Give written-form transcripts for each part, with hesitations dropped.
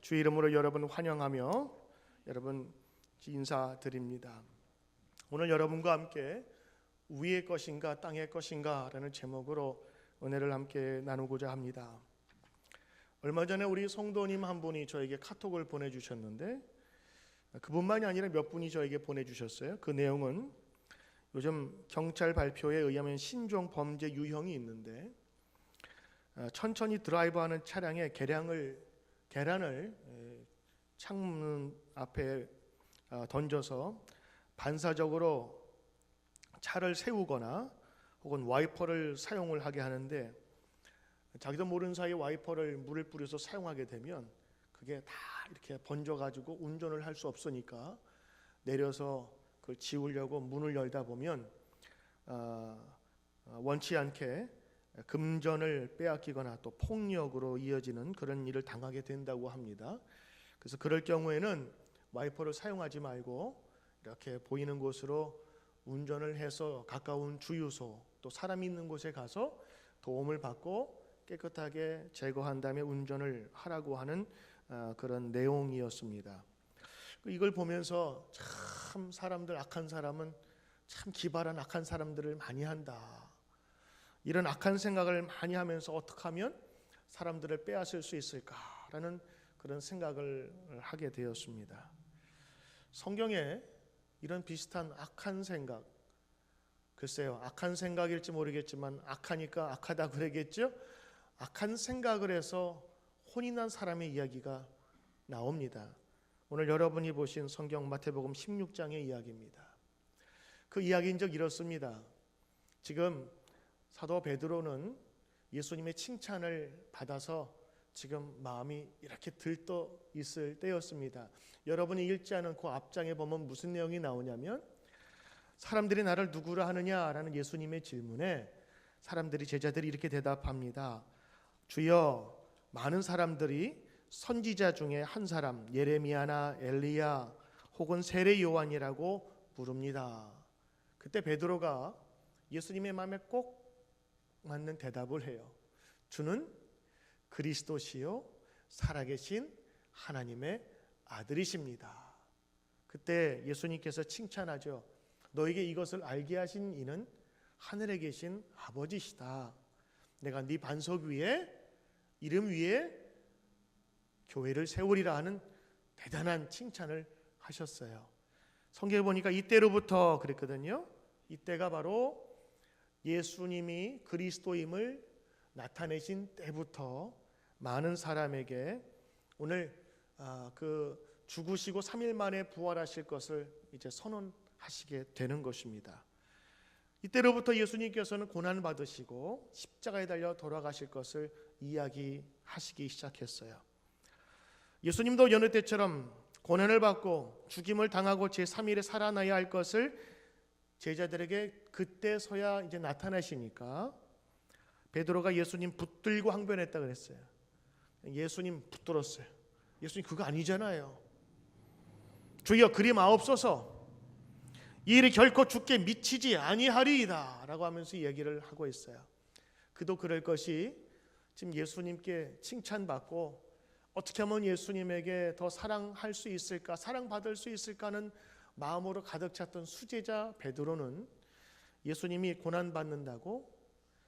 주의 이름으로 여러분 환영하며 여러분 인사드립니다. 오늘 여러분과 함께 위의 것인가 땅의 것인가 라는 제목으로 은혜를 함께 나누고자 합니다. 얼마 전에 우리 성도님 한 분이 저에게 카톡을 보내주셨는데, 그분만이 아니라 몇 분이 저에게 보내주셨어요. 그 내용은 요즘 경찰 발표에 의하면 신종 범죄 유형이 있는데, 천천히 드라이브하는 차량에 계란을 창문 앞에 던져서 반사적으로 차를 세우거나 혹은 와이퍼를 사용을 하게 하는데, 자기도 모르는 사이에 와이퍼를 물을 뿌려서 사용하게 되면 그게 다 이렇게 번져가지고 운전을 할 수 없으니까 내려서 그걸 지우려고 문을 열다 보면 원치 않게 금전을 빼앗기거나 또 폭력으로 이어지는 그런 일을 당하게 된다고 합니다. 그래서 그럴 경우에는 와이퍼를 사용하지 말고 이렇게 보이는 곳으로 운전을 해서 가까운 주유소 또 사람이 있는 곳에 가서 도움을 받고 깨끗하게 제거한 다음에 운전을 하라고 하는 그런 내용이었습니다. 이걸 보면서 참 사람들, 악한 사람은 참 기발한 악한 사람들을 많이 한다. 이런 악한 생각을 많이 하면서 어떻게 하면 사람들을 빼앗을 수 있을까라는 그런 생각을 하게 되었습니다. 성경에 이런 비슷한 악한 생각, 글쎄요, 악한 생각일지 모르겠지만 악하니까 악하다 그러겠죠? 악한 생각을 해서 혼이 난 사람의 이야기가 나옵니다. 오늘 여러분이 보신 성경 마태복음 16장의 이야기입니다. 그 이야기인즉 이렇습니다. 지금 사도 베드로는 예수님의 칭찬을 받아서 지금 마음이 이렇게 들떠 있을 때였습니다. 여러분이 읽지 않은 그 앞장에 보면 무슨 내용이 나오냐면, 사람들이 나를 누구라 하느냐라는 예수님의 질문에 사람들이, 제자들이 이렇게 대답합니다. 주여, 많은 사람들이 선지자 중에 한 사람, 예레미야나 엘리야 혹은 세례 요한이라고 부릅니다. 그때 베드로가 예수님의 마음에 꼭 맞는 대답을 해요. 주는 그리스도시요 살아계신 하나님의 아들이십니다. 그때 예수님께서 칭찬하죠. 너에게 이것을 알게 하신 이는 하늘에 계신 아버지시다. 내가 네 반석 위에, 이름 위에 교회를 세우리라 하는 대단한 칭찬을 하셨어요. 성경에 보니까 이때로부터 그랬거든요. 이때가 바로 예수님이 그리스도임을 나타내신 때부터 많은 사람에게 오늘 그 죽으시고 3일 만에 부활하실 것을 이제 선언하시게 되는 것입니다. 이때로부터 예수님께서는 고난 받으시고 십자가에 달려 돌아가실 것을 이야기하시기 시작했어요. 예수님도 여느 때처럼 고난을 받고 죽임을 당하고 제3일에 살아나야 할 것을 제자들에게 그때서야 이제 나타나시니까 베드로가 예수님 붙들고 항변했다 그랬어요. 예수님 붙들었어요. 예수님 그거 아니잖아요. 주여 그리 마옵소서. 이 일이 결코 죽게 미치지 아니하리이다 라고 하면서 얘기를 하고 있어요. 그도 그럴 것이 지금 예수님께 칭찬받고 어떻게 하면 예수님에게 더 사랑할 수 있을까, 사랑받을 수 있을까 하는 마음으로 가득 찼던 수제자 베드로는 예수님이 고난받는다고,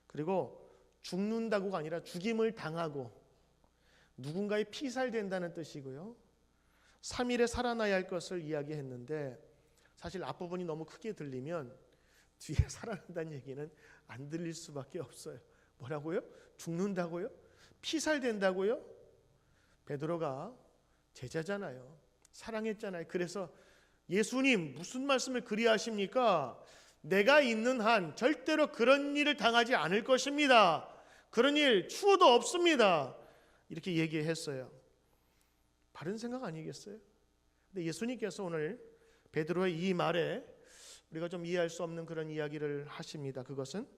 그리고 죽는다고가 아니라 죽임을 당하고 누군가의 피살된다는 뜻이고요, 3일에 살아나야 할 것을 이야기했는데, 사실 앞부분이 너무 크게 들리면 뒤에 살아난다는 얘기는 안 들릴 수밖에 없어요. 뭐라고요? 죽는다고요? 피살된다고요? 베드로가 제자잖아요. 사랑했잖아요. 그래서 예수님 무슨 말씀을 그리 하십니까? 내가 있는 한 절대로 그런 일을 당하지 않을 것입니다. 그런 일 추호도 없습니다. 이렇게 얘기했어요. 바른 생각 아니겠어요? 근데 예수님께서 오늘 베드로의 이 말에 우리가 좀 이해할 수 없는 그런 이야기를 하십니다. 그것은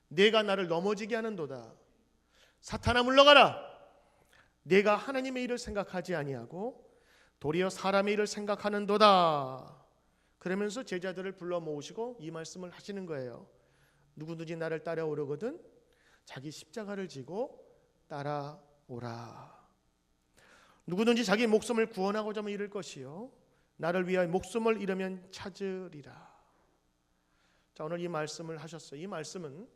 내가 나를 넘어지게 하는도다. 사탄아 물러가라. 내가 하나님의 일을 생각하지 아니하고 도리어 사람의 일을 생각하는도다. 그러면서 제자들을 불러 모으시고 이 말씀을 하시는 거예요. 누구든지 나를 따라오려거든 자기 십자가를 지고 따라오라. 누구든지 자기 목숨을 구원하고자 하면 잃을 것이요 나를 위하여 목숨을 잃으면 찾으리라. 자, 오늘 이 말씀을 하셨어요. 이 말씀은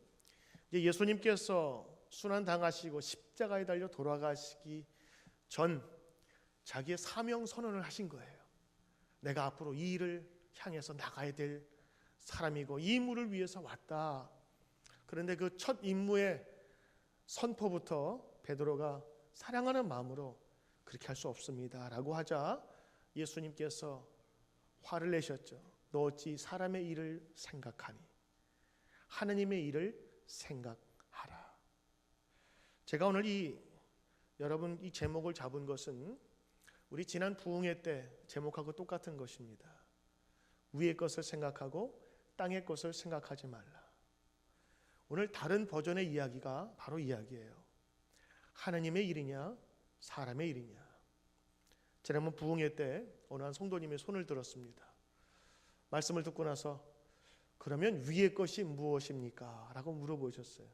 이제 예수님께서 순환 당하시고 십자가에 달려 돌아가시기 전 자기의 사명 선언을 하신 거예요. 내가 앞으로 이 일을 향해서 나가야 될 사람이고 이 임무를 위해서 왔다. 그런데 그 첫 임무의 선포부터 베드로가 사랑하는 마음으로 그렇게 할 수 없습니다 라고 하자 예수님께서 화를 내셨죠. 너 어찌 사람의 일을 생각하니 하느님의 일을 생각하라. 제가 오늘 여러분 이 제목을 잡은 것은 우리 지난 부흥회 때 제목하고 똑같은 것입니다. 위의 것을 생각하고 땅의 것을 생각하지 말라. 오늘 다른 버전의 이야기가 바로 이야기예요. 하느님의 일이냐 사람의 일이냐. 지난번 부흥회 때 어느 한 성도님의 손을 들었습니다. 말씀을 듣고 나서 그러면 위의 것이 무엇입니까? 라고 물어보셨어요.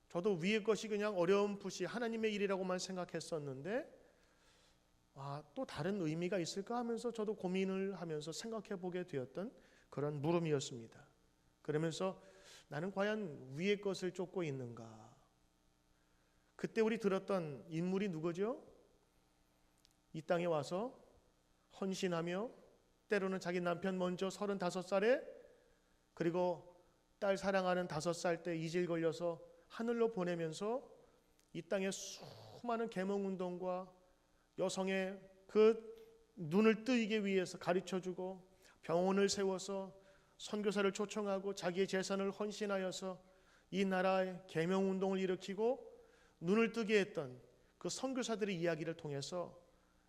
저도 위의 것이 그냥 어렴풋이 하나님의 일이라고만 생각했었는데 또 다른 의미가 있을까 하면서 저도 고민을 하면서 생각해 보게 되었던 그런 물음이었습니다. 그러면서 나는 과연 위의 것을 쫓고 있는가? 그때 우리 들었던 인물이 누구죠? 이 땅에 와서 헌신하며 때로는 자기 남편 먼저 35살에 그리고 딸 사랑하는 5살 때 이질 걸려서 하늘로 보내면서 이 땅에 수많은 계몽운동과 여성의 그 눈을 뜨이기 위해서 가르쳐주고 병원을 세워서 선교사를 초청하고 자기의 재산을 헌신하여서 이 나라의 계명운동을 일으키고 눈을 뜨게 했던 그 선교사들의 이야기를 통해서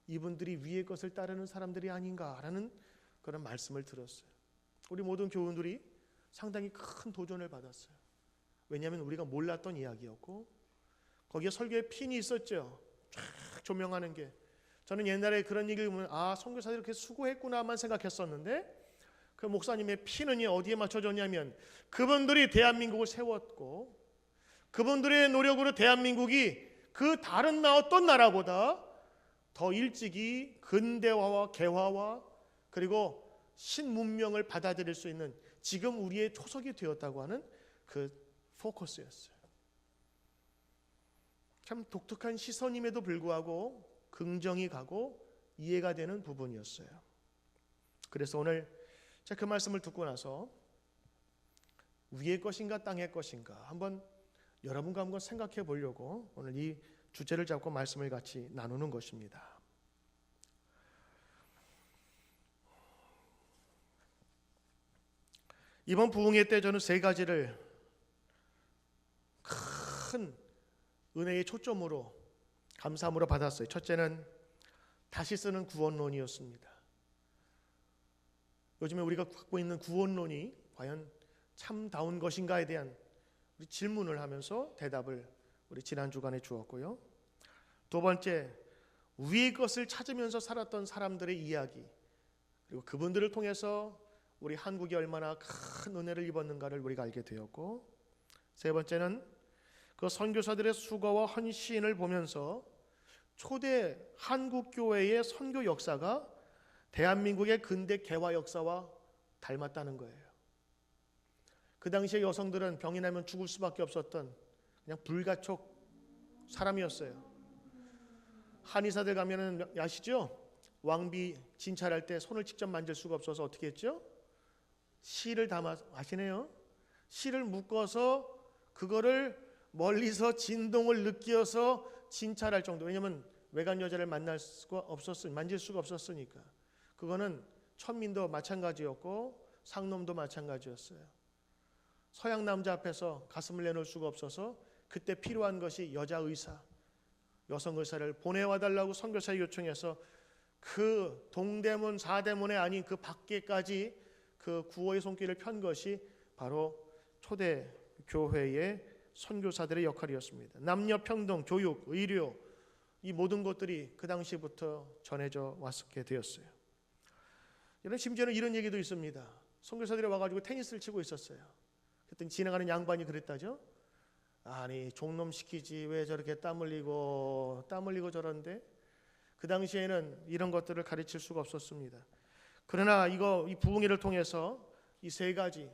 이분들이 위의 것을 따르는 사람들이 아닌가라는 그런 말씀을 들었어요. 우리 모든 교우들이 상당히 큰 도전을 받았어요. 왜냐하면 우리가 몰랐던 이야기였고 거기에 설교에 핀이 있었죠. 쫙 조명하는 게. 저는 옛날에 그런 얘기를 보면 선교사들이 이렇게 수고했구나만 생각했었는데 그 목사님의 핀은 어디에 맞춰졌냐면 그분들이 대한민국을 세웠고 그분들의 노력으로 대한민국이 그 다른 어떤 나라보다 더 일찍이 근대화와 개화와 그리고 신문명을 받아들일 수 있는 지금 우리의 초석이 되었다고 하는 그 포커스였어요. 참 독특한 시선임에도 불구하고 긍정이 가고 이해가 되는 부분이었어요. 그래서 오늘 제가 그 말씀을 듣고 나서 위의 것인가 땅의 것인가 한번 여러분과 한번 생각해 보려고 오늘 이 주제를 잡고 말씀을 같이 나누는 것입니다. 이번 부흥회 때 저는 세 가지를 큰 은혜의 초점으로 감사함으로 받았어요. 첫째는 다시 쓰는 구원론이었습니다. 요즘에 우리가 갖고 있는 구원론이 과연 참다운 것인가에 대한 우리 질문을 하면서 대답을 우리 지난 주간에 주었고요. 두 번째, 위의 것을 찾으면서 살았던 사람들의 이야기 그리고 그분들을 통해서 우리 한국이 얼마나 큰 은혜를 입었는가를 우리가 알게 되었고 세 번째는 그 선교사들의 수고와 헌신을 보면서 초대 한국교회의 선교 역사가 대한민국의 근대 개화 역사와 닮았다는 거예요. 그 당시에 여성들은 병이 나면 죽을 수밖에 없었던 그냥 불가촉 사람이었어요. 한의사들 가면은 아시죠? 왕비 진찰할 때 손을 직접 만질 수가 없어서 어떻게 했죠? 실을 담아서 아시네요? 실을 묶어서 그거를 멀리서 진동을 느껴서 진찰할 정도. 왜냐하면 외간 여자를 만날 수가 없었으니 만질 수가 없었으니까. 그거는 천민도 마찬가지였고 상놈도 마찬가지였어요. 서양 남자 앞에서 가슴을 내놓을 수가 없어서 그때 필요한 것이 여자 의사, 여성 의사를 보내와 달라고 선교사에 요청해서 그 동대문, 사대문에 아닌 그 밖에까지 그 구호의 손길을 편 것이 바로 초대 교회의 선교사들의 역할이었습니다. 남녀 평등, 교육, 의료 이 모든 것들이 그 당시부터 전해져 왔게 되었어요. 여러분 심지어는 이런 얘기도 있습니다. 선교사들이 와가지고 테니스를 치고 있었어요. 그랬더니 지나가는 양반이 그랬다죠. 아니 종놈 시키지 왜 저렇게 땀 흘리고 저런데 그 당시에는 이런 것들을 가르칠 수가 없었습니다. 그러나 이 부흥회를 통해서 이 세 가지,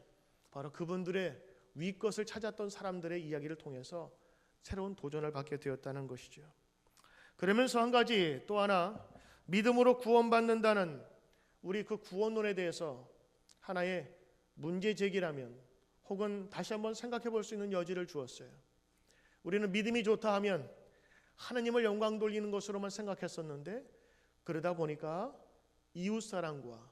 바로 그분들의 위것을 찾았던 사람들의 이야기를 통해서 새로운 도전을 받게 되었다는 것이죠. 그러면서 한 가지 또 하나, 믿음으로 구원받는다는 우리 그 구원론에 대해서 하나의 문제 제기라면, 혹은 다시 한번 생각해 볼 수 있는 여지를 주었어요. 우리는 믿음이 좋다 하면 하나님을 영광 돌리는 것으로만 생각했었는데, 그러다 보니까 이웃사랑과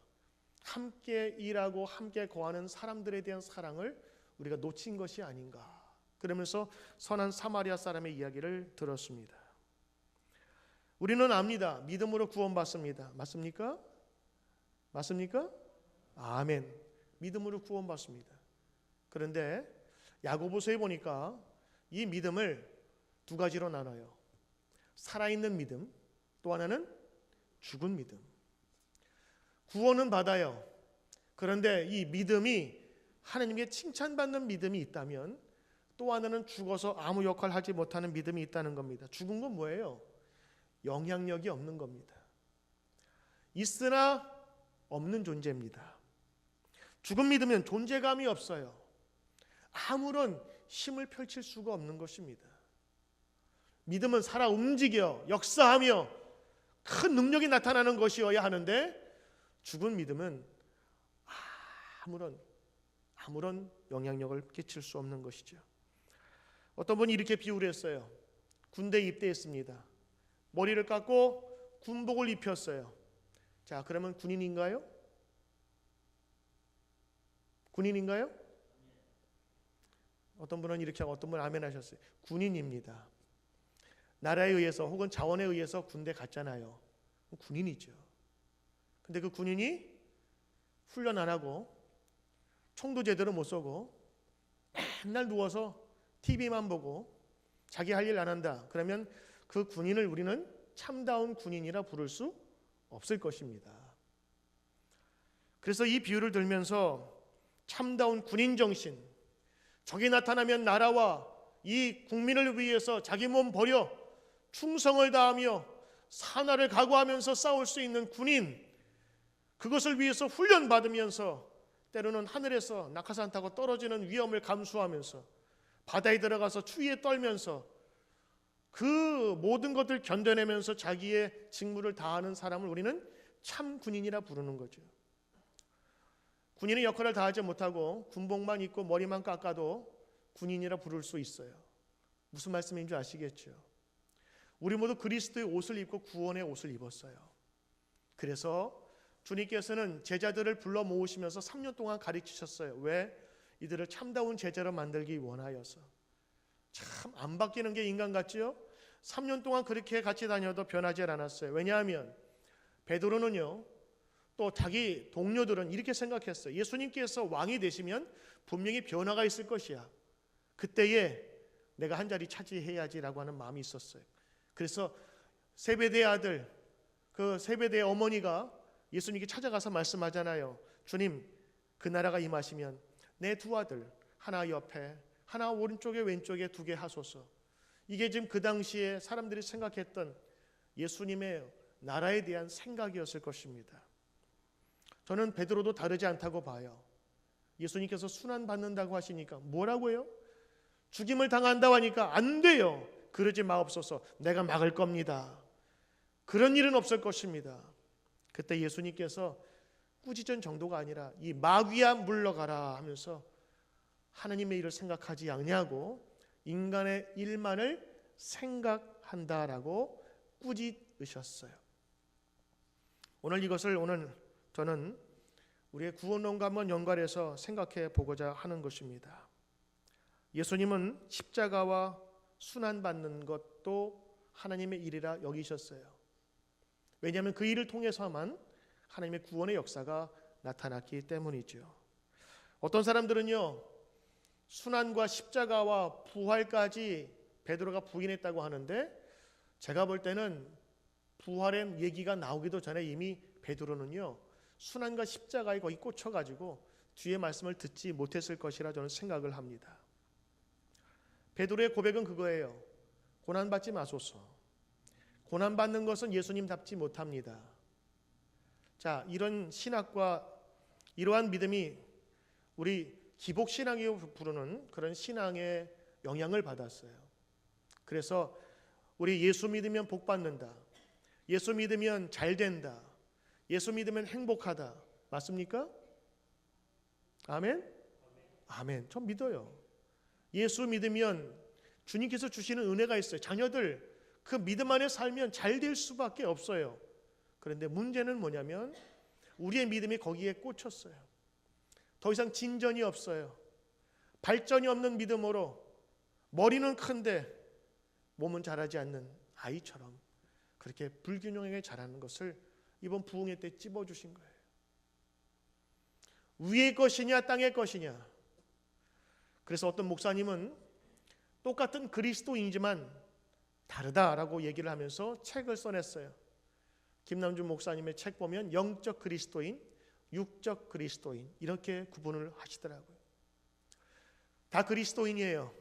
함께 일하고 함께 거하는 사람들에 대한 사랑을 우리가 놓친 것이 아닌가. 그러면서 선한 사마리아 사람의 이야기를 들었습니다. 우리는 압니다. 믿음으로 구원받습니다. 맞습니까? 맞습니까? 아멘. 믿음으로 구원받습니다. 그런데 야고보서에 보니까 이 믿음을 두 가지로 나눠요. 살아있는 믿음, 또 하나는 죽은 믿음. 구원은 받아요. 그런데 이 믿음이 하나님께 칭찬받는 믿음이 있다면, 또 하나는 죽어서 아무 역할을 하지 못하는 믿음이 있다는 겁니다. 죽은 건 뭐예요? 영향력이 없는 겁니다. 있으나 없는 존재입니다. 죽은 믿음은 존재감이 없어요. 아무런 힘을 펼칠 수가 없는 것입니다. 믿음은 살아 움직여 역사하며 큰 능력이 나타나는 것이어야 하는데, 죽은 믿음은 아무런 영향력을 끼칠 수 없는 것이죠. 어떤 분이 이렇게 비유를 했어요. 군대에 입대했습니다. 머리를 깎고 군복을 입혔어요. 자, 그러면 군인인가요? 군인인가요? 어떤 분은 이렇게 하고 어떤 분은 아멘 하셨어요. 군인입니다. 나라에 의해서 혹은 자원에 의해서 군대 갔잖아요. 군인이죠. 근데 그 군인이 훈련 안 하고 총도 제대로 못 쏘고 맨날 누워서 TV만 보고 자기 할 일 안 한다. 그러면 그 군인을 우리는 참다운 군인이라 부를 수 없을 것입니다. 그래서 이 비유를 들면서 참다운 군인 정신, 적이 나타나면 나라와 이 국민을 위해서 자기 몸 버려 충성을 다하며 산화를 각오하면서 싸울 수 있는 군인, 그것을 위해서 훈련받으면서 때로는 하늘에서 낙하산 타고 떨어지는 위험을 감수하면서 바다에 들어가서 추위에 떨면서 그 모든 것들 견뎌내면서 자기의 직무를 다하는 사람을 우리는 참 군인이라 부르는 거죠. 군인의 역할을 다하지 못하고 군복만 입고 머리만 깎아도 군인이라 부를 수 있어요. 무슨 말씀인지 아시겠죠? 우리 모두 그리스도의 옷을 입고 구원의 옷을 입었어요. 그래서 주님께서는 제자들을 불러 모으시면서 3년 동안 가르치셨어요. 왜? 이들을 참다운 제자로 만들기 원하여서. 참 안 바뀌는 게 인간 같지요? 3년 동안 그렇게 같이 다녀도 변하지 않았어요. 왜냐하면 베드로는요, 또 자기 동료들은 이렇게 생각했어요. 예수님께서 왕이 되시면 분명히 변화가 있을 것이야. 그때에 내가 한 자리 차지해야지라고 하는 마음이 있었어요. 그래서 세베대의 아들, 그 세베대의 어머니가 예수님께 찾아가서 말씀하잖아요. 주님, 그 나라가 임하시면 내 두 아들, 하나 옆에 하나 오른쪽에 왼쪽에 두게 하소서. 이게 지금 그 당시에 사람들이 생각했던 예수님의 나라에 대한 생각이었을 것입니다. 저는 베드로도 다르지 않다고 봐요. 예수님께서 순환받는다고 하시니까 뭐라고요? 죽임을 당한다고 하니까 안 돼요. 그러지 마옵소서. 내가 막을 겁니다. 그런 일은 없을 것입니다. 그때 예수님께서 꾸짖은 정도가 아니라 이 마귀야 물러가라 하면서 하나님의 일을 생각하지 않냐고 인간의 일만을 생각한다라고 꾸짖으셨어요. 오늘 이것을 저는 우리의 구원론과 한번 연관해서 생각해 보고자 하는 것입니다. 예수님은 십자가와 순환받는 것도 하나님의 일이라 여기셨어요. 왜냐하면 그 일을 통해서만 하나님의 구원의 역사가 나타났기 때문이죠. 어떤 사람들은요, 순환과 십자가와 부활까지 베드로가 부인했다고 하는데, 제가 볼 때는 부활의 얘기가 나오기도 전에 이미 베드로는요, 순환과 십자가에 거의 꽂혀가지고 뒤에 말씀을 듣지 못했을 것이라 저는 생각을 합니다. 베드로의 고백은 그거예요. 고난받지 마소서. 고난받는 것은 예수님답지 못합니다. 자, 이런 신학과 이러한 믿음이 우리 기복신앙이라고 부르는 그런 신앙의 영향을 받았어요. 그래서 우리 예수 믿으면 복 받는다, 예수 믿으면 잘 된다, 예수 믿으면 행복하다. 맞습니까? 아멘? 아멘. 전 믿어요. 예수 믿으면 주님께서 주시는 은혜가 있어요. 자녀들 그 믿음 안에 살면 잘 될 수밖에 없어요. 그런데 문제는 뭐냐면 우리의 믿음이 거기에 꽂혔어요. 더 이상 진전이 없어요. 발전이 없는 믿음으로 머리는 큰데 몸은 자라지 않는 아이처럼 그렇게 불균형하게 자라는 것을 이번 부흥회 때 찝어주신 거예요. 위의 것이냐 땅의 것이냐. 그래서 어떤 목사님은 똑같은 그리스도인이지만 다르다라고 얘기를 하면서 책을 써냈어요. 김남준 목사님의 책 보면 영적 그리스도인, 육적 그리스도인 이렇게 구분을 하시더라고요. 다 그리스도인이에요.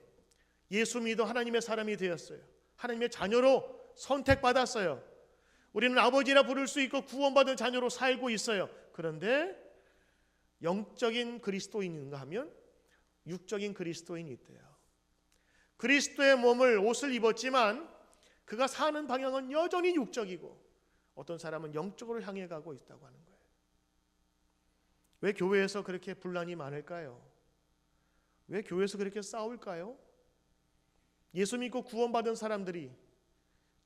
예수 믿어 하나님의 사람이 되었어요. 하나님의 자녀로 선택받았어요. 우리는 아버지라 부를 수 있고 구원받은 자녀로 살고 있어요. 그런데 영적인 그리스도인인가 하면 육적인 그리스도인이 있대요. 그리스도의 몸을 옷을 입었지만 그가 사는 방향은 여전히 육적이고 어떤 사람은 영적으로 향해 가고 있다고 하는 거예요. 왜 교회에서 그렇게 분란이 많을까요? 왜 교회에서 그렇게 싸울까요? 예수 믿고 구원받은 사람들이,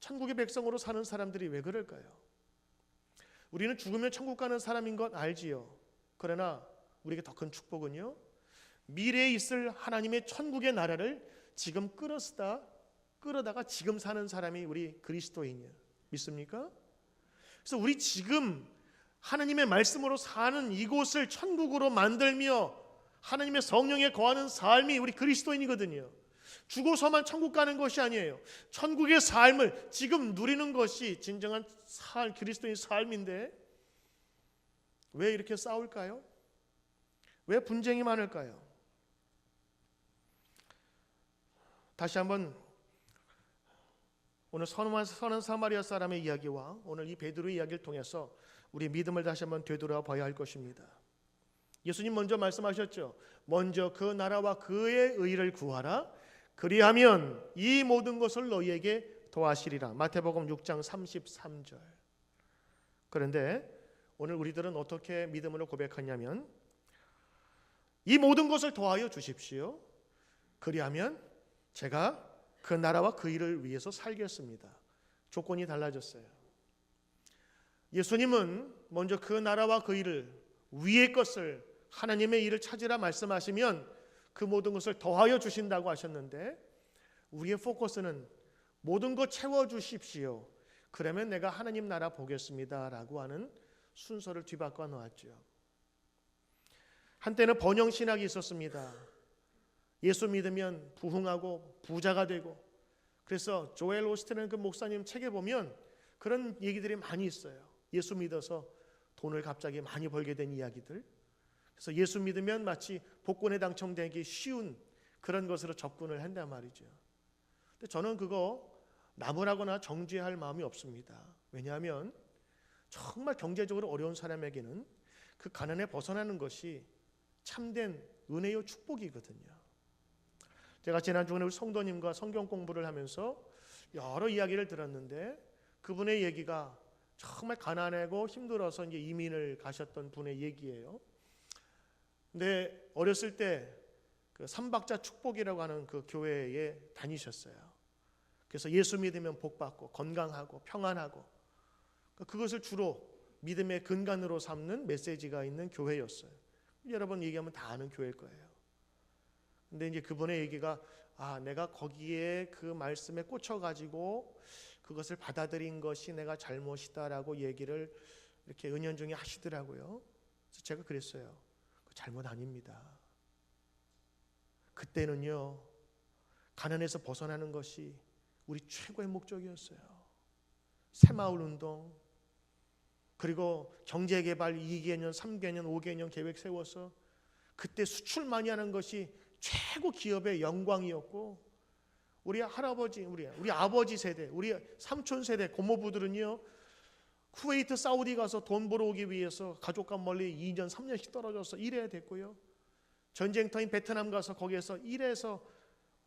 천국의 백성으로 사는 사람들이 왜 그럴까요? 우리는 죽으면 천국 가는 사람인 건 알지요. 그러나 우리에게 더 큰 축복은요, 미래에 있을 하나님의 천국의 나라를 지금 끌어다가 지금 사는 사람이 우리 그리스도인이에요. 믿습니까? 그래서 우리 지금 하나님의 말씀으로 사는 이곳을 천국으로 만들며 하나님의 성령에 거하는 삶이 우리 그리스도인이거든요. 죽어서만 천국 가는 것이 아니에요. 천국의 삶을 지금 누리는 것이 진정한 그리스도인 삶인데 왜 이렇게 싸울까요? 왜 분쟁이 많을까요? 다시 한번 오늘 선한 사마리아 사람의 이야기와 오늘 이 베드로의 이야기를 통해서 우리 믿음을 다시 한번 되돌아봐야 할 것입니다. 예수님 먼저 말씀하셨죠. 먼저 그 나라와 그의 의를 구하라. 그리하면 이 모든 것을 너희에게 더하시리라. 마태복음 6장 33절. 그런데 오늘 우리들은 어떻게 믿음으로 고백하냐면 이 모든 것을 더하여 주십시오. 그리하면 제가 그 나라와 그 일을 위해서 살겠습니다. 조건이 달라졌어요. 예수님은 먼저 그 나라와 그 일을, 위의 것을, 하나님의 일을 찾으라 말씀하시면 그 모든 것을 더하여 주신다고 하셨는데 우리의 포커스는 모든 것 채워주십시오. 그러면 내가 하나님 나라 보겠습니다 라고 하는 순서를 뒤바꿔 놓았죠. 한때는 번영신학이 있었습니다. 예수 믿으면 부흥하고 부자가 되고, 그래서 조엘 오스틴은 그 목사님 책에 보면 그런 얘기들이 많이 있어요. 예수 믿어서 돈을 갑자기 많이 벌게 된 이야기들. 그래서 예수 믿으면 마치 복권에 당첨되기 쉬운 그런 것으로 접근을 한단 말이죠. 근데 저는 그거 나무라거나 정죄할 마음이 없습니다. 왜냐하면 정말 경제적으로 어려운 사람에게는 그 가난에 벗어나는 것이 참된 은혜요 축복이거든요. 제가 지난주에 우리 성도님과 성경 공부를 하면서 여러 이야기를 들었는데 그분의 얘기가 정말 가난하고 힘들어서 이제 이민을 가셨던 분의 얘기예요. 근데 어렸을 때 그 삼박자 축복이라고 하는 그 교회에 다니셨어요. 그래서 예수 믿으면 복 받고 건강하고 평안하고 그것을 주로 믿음의 근간으로 삼는 메시지가 있는 교회였어요. 여러분 얘기하면 다 아는 교회일 거예요. 근데 이제 그분의 얘기가 내가 거기에 그 말씀에 꽂혀가지고 그것을 받아들인 것이 내가 잘못이다라고 얘기를 이렇게 은연중에 하시더라고요. 그래서 제가 그랬어요. 그 잘못 아닙니다. 그때는요 가난에서 벗어나는 것이 우리 최고의 목적이었어요. 새마을 운동, 그리고 경제개발 2개년, 3개년, 5개년 계획 세워서 그때 수출 많이 하는 것이 최고 기업의 영광이었고 우리 할아버지, 우리 아버지 세대, 우리 삼촌 세대 고모부들은요, 쿠웨이트 사우디 가서 돈 벌어오기 위해서 가족과 멀리 2년 3년씩 떨어져서 일해야 됐고요. 전쟁터인 베트남 가서 거기에서 일해서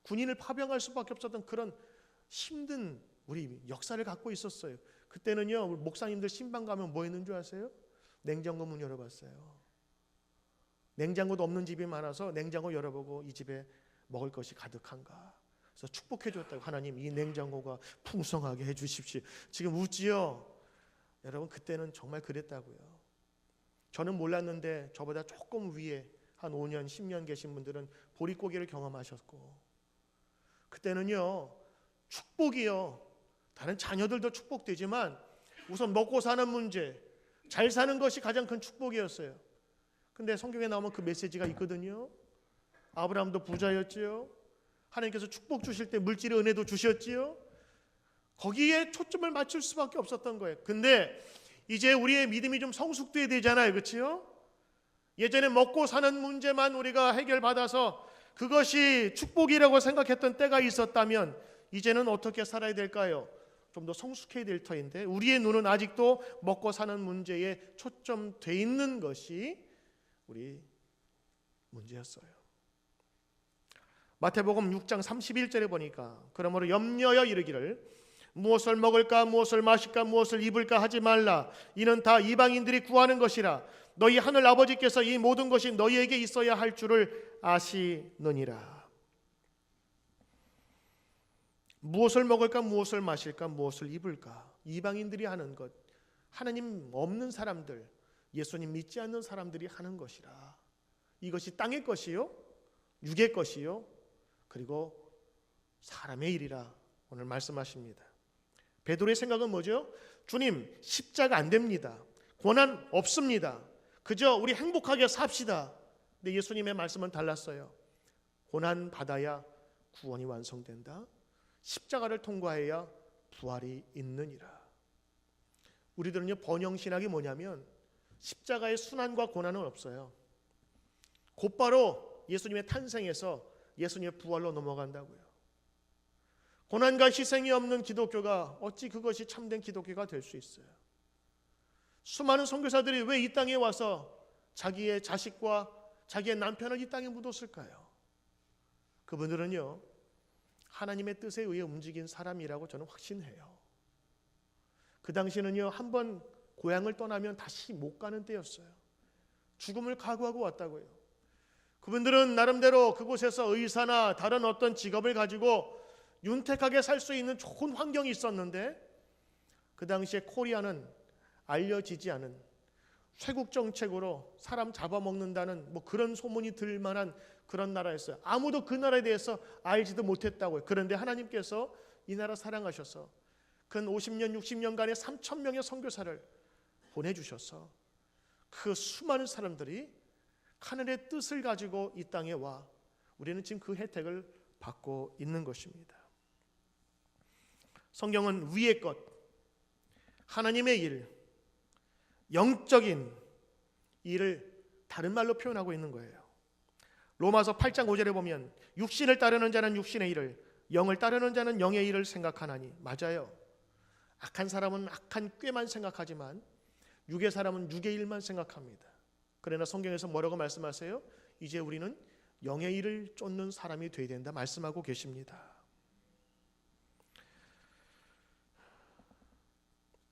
군인을 파병할 수밖에 없었던 그런 힘든 우리 역사를 갖고 있었어요. 그때는요, 목사님들 신방 가면 뭐 했는 줄 아세요? 냉장고 문 열어봤어요. 냉장고도 없는 집이 많아서 냉장고 열어보고 이 집에 먹을 것이 가득한가? 그래서 축복해 줬다고. 하나님, 이 냉장고가 풍성하게 해 주십시오. 지금 웃지요? 여러분, 그때는 정말 그랬다고요. 저는 몰랐는데 저보다 조금 위에 한 5년, 10년 계신 분들은 보릿고개를 경험하셨고, 그때는요, 축복이요, 다른 자녀들도 축복되지만 우선 먹고 사는 문제, 잘 사는 것이 가장 큰 축복이었어요. 근데 성경에 나오면 그 메시지가 있거든요. 아브라함도 부자였지요. 하나님께서 축복 주실 때 물질의 은혜도 주셨지요. 거기에 초점을 맞출 수밖에 없었던 거예요. 근데 이제 우리의 믿음이 좀 성숙돼야 되잖아요. 그렇지요? 예전에 먹고 사는 문제만 우리가 해결받아서 그것이 축복이라고 생각했던 때가 있었다면 이제는 어떻게 살아야 될까요? 좀 더 성숙해야 될 터인데 우리의 눈은 아직도 먹고 사는 문제에 초점돼 있는 것이 우리 문제였어요. 마태복음 6장 31절에 보니까 그러므로 염려하여 이르기를 무엇을 먹을까 무엇을 마실까 무엇을 입을까 하지 말라. 이는 다 이방인들이 구하는 것이라. 너희 하늘 아버지께서 이 모든 것이 너희에게 있어야 할 줄을 아시느니라. 무엇을 먹을까 무엇을 마실까 무엇을 입을까. 이방인들이 하는 것, 하나님 없는 사람들, 예수님 믿지 않는 사람들이 하는 것이라. 이것이 땅의 것이요, 육의 것이요, 그리고 사람의 일이라 오늘 말씀하십니다. 베드로의 생각은 뭐죠? 주님, 십자가 안 됩니다. 고난 없습니다. 그저 우리 행복하게 삽시다. 근데 예수님의 말씀은 달랐어요. 고난 받아야 구원이 완성된다. 십자가를 통과해야 부활이 있느니라. 우리들은요, 번영신학이 뭐냐면 십자가의 순환과 고난은 없어요. 곧바로 예수님의 탄생에서 예수님의 부활로 넘어간다고요. 고난과 희생이 없는 기독교가 어찌 그것이 참된 기독교가 될 수 있어요? 수많은 선교사들이 왜 이 땅에 와서 자기의 자식과 자기의 남편을 이 땅에 묻었을까요? 그분들은요, 하나님의 뜻에 의해 움직인 사람이라고 저는 확신해요. 그 당시는요, 한번 고향을 떠나면 다시 못 가는 때였어요. 죽음을 각오하고 왔다고요. 그분들은 나름대로 그곳에서 의사나 다른 어떤 직업을 가지고 윤택하게 살 수 있는 좋은 환경이 있었는데 그 당시에 코리아는 알려지지 않은 쇄국 정책으로 사람 잡아먹는다는 뭐 그런 소문이 들 만한 그런 나라였어요. 아무도 그 나라에 대해서 알지도 못했다고요. 그런데 하나님께서 이 나라 사랑하셔서 근 50년 60년간의 3,000명의 선교사를 보내주셔서 그 수많은 사람들이 하늘의 뜻을 가지고 이 땅에 와 우리는 지금 그 혜택을 받고 있는 것입니다. 성경은 위의 것, 하나님의 일, 영적인 일을 다른 말로 표현하고 있는 거예요. 로마서 8장 5절에 보면 육신을 따르는 자는 육신의 일을, 영을 따르는 자는 영의 일을 생각하나니. 맞아요. 악한 사람은 악한 꾀만 생각하지만 육의 사람은 육의 일만 생각합니다. 그러나 성경에서 뭐라고 말씀하세요? 이제 우리는 영의 일을 쫓는 사람이 되어야 된다 말씀하고 계십니다.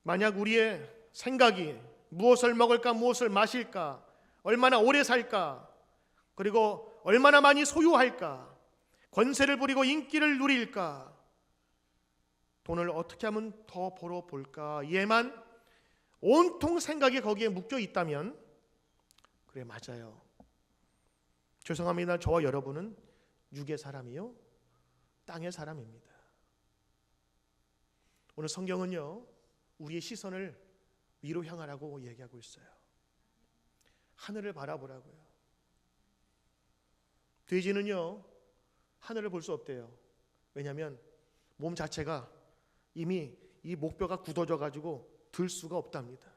만약 우리의 생각이 무엇을 먹을까 무엇을 마실까, 얼마나 오래 살까, 그리고 얼마나 많이 소유할까, 권세를 부리고 인기를 누릴까, 돈을 어떻게 하면 더 벌어볼까, 얘만 온통 생각이 거기에 묶여 있다면 그래, 맞아요. 죄송합니다. 저와 여러분은 육의 사람이요, 땅의 사람입니다. 오늘 성경은요, 우리의 시선을 위로 향하라고 얘기하고 있어요. 하늘을 바라보라고요. 돼지는요, 하늘을 볼 수 없대요. 왜냐하면 몸 자체가 이미 이 목뼈가 굳어져 가지고 들 수가 없답니다.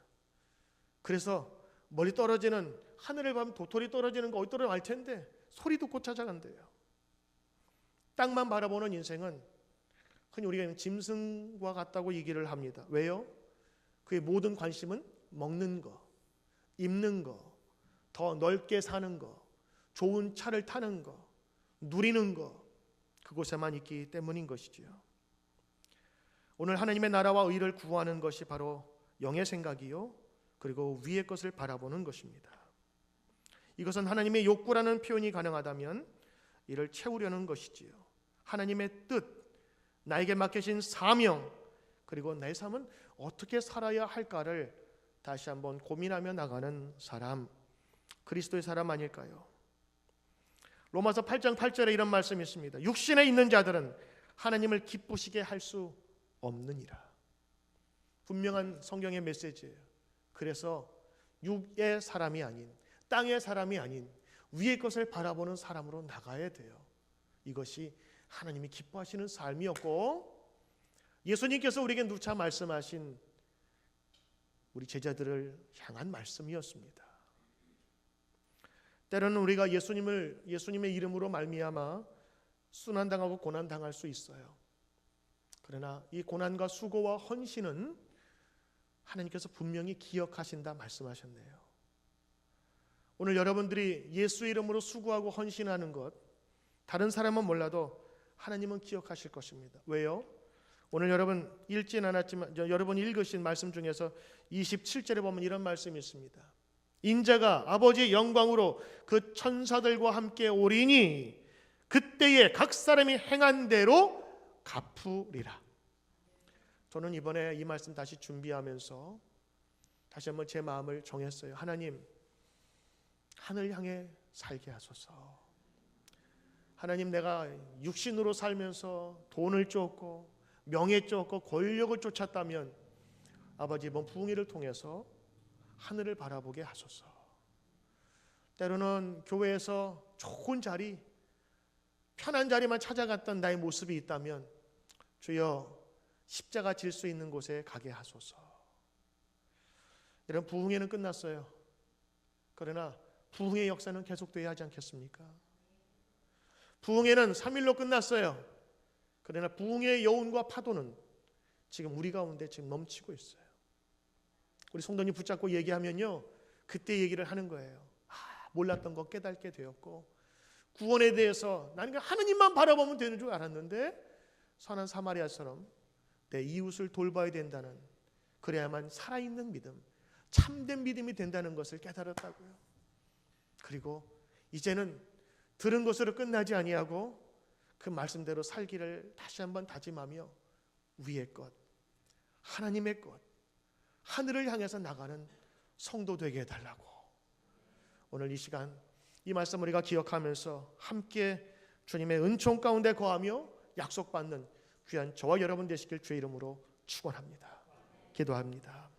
그래서 멀리 떨어지는 하늘을 보면 도토리 떨어지는 거 어디 떨어지면 알 텐데 소리 듣고 찾아간대요. 땅만 바라보는 인생은 흔히 우리가 짐승과 같다고 얘기를 합니다. 왜요? 그의 모든 관심은 먹는 거, 입는 거, 더 넓게 사는 거, 좋은 차를 타는 거, 누리는 거, 그곳에만 있기 때문인 것이지요. 오늘 하나님의 나라와 의를 구하는 것이 바로 영의 생각이요, 그리고 위의 것을 바라보는 것입니다. 이것은 하나님의 욕구라는 표현이 가능하다면 이를 채우려는 것이지요. 하나님의 뜻, 나에게 맡겨진 사명, 그리고 내 삶은 어떻게 살아야 할까를 다시 한번 고민하며 나가는 사람, 그리스도의 사람 아닐까요? 로마서 8장 8절에 이런 말씀이 있습니다. 육신에 있는 자들은 하나님을 기쁘시게 할 수 없느니라. 분명한 성경의 메시지예요. 그래서 육의 사람이 아닌, 땅의 사람이 아닌 위의 것을 바라보는 사람으로 나가야 돼요. 이것이 하나님이 기뻐하시는 삶이었고, 예수님께서 우리에게 누차 말씀하신 우리 제자들을 향한 말씀이었습니다. 때로는 우리가 예수님의 이름으로 말미암아 순환당하고 고난당할 수 있어요. 그러나 이 고난과 수고와 헌신은 하나님께서 분명히 기억하신다 말씀하셨네요. 오늘 여러분들이 예수 이름으로 수고하고 헌신하는 것, 다른 사람은 몰라도 하나님은 기억하실 것입니다. 왜요? 오늘 여러분 읽진 않았지만 여러분이 읽으신 말씀 중에서 27절에 보면 이런 말씀이 있습니다. 인자가 아버지의 영광으로 그 천사들과 함께 오리니 그때에 각 사람이 행한 대로 갚으리라. 저는 이번에 이 말씀 다시 준비하면서 다시 한번 제 마음을 정했어요. 하나님, 하늘 향해 살게 하소서. 하나님, 내가 육신으로 살면서 돈을 쫓고 명예 쫓고 권력을 쫓았다면 아버지, 이번 부흥회를 통해서 하늘을 바라보게 하소서. 때로는 교회에서 좋은 자리, 편한 자리만 찾아갔던 나의 모습이 있다면 주여 십자가 질 수 있는 곳에 가게 하소서. 이런 부흥회는 끝났어요. 그러나 부흥의 역사는 계속돼야 하지 않겠습니까? 부흥회는 3일로 끝났어요. 그러나 부흥회의 여운과 파도는 지금 우리 가운데 지금 넘치고 있어요. 우리 성도님 붙잡고 얘기하면요, 그때 얘기를 하는 거예요. 몰랐던 거 깨닫게 되었고, 구원에 대해서 나는 하느님만 바라보면 되는 줄 알았는데 선한 사마리아처럼 내 이웃을 돌봐야 된다는, 그래야만 살아있는 믿음, 참된 믿음이 된다는 것을 깨달았다고요. 그리고 이제는 들은 것으로 끝나지 아니하고 그 말씀대로 살기를 다시 한번 다짐하며 위의 것, 하나님의 것, 하늘을 향해서 나가는 성도 되게 해달라고, 오늘 이 시간 이 말씀 우리가 기억하면서 함께 주님의 은총 가운데 거하며 약속받는 귀한 저와 여러분 되시길 주의 이름으로 축원합니다. 기도합니다.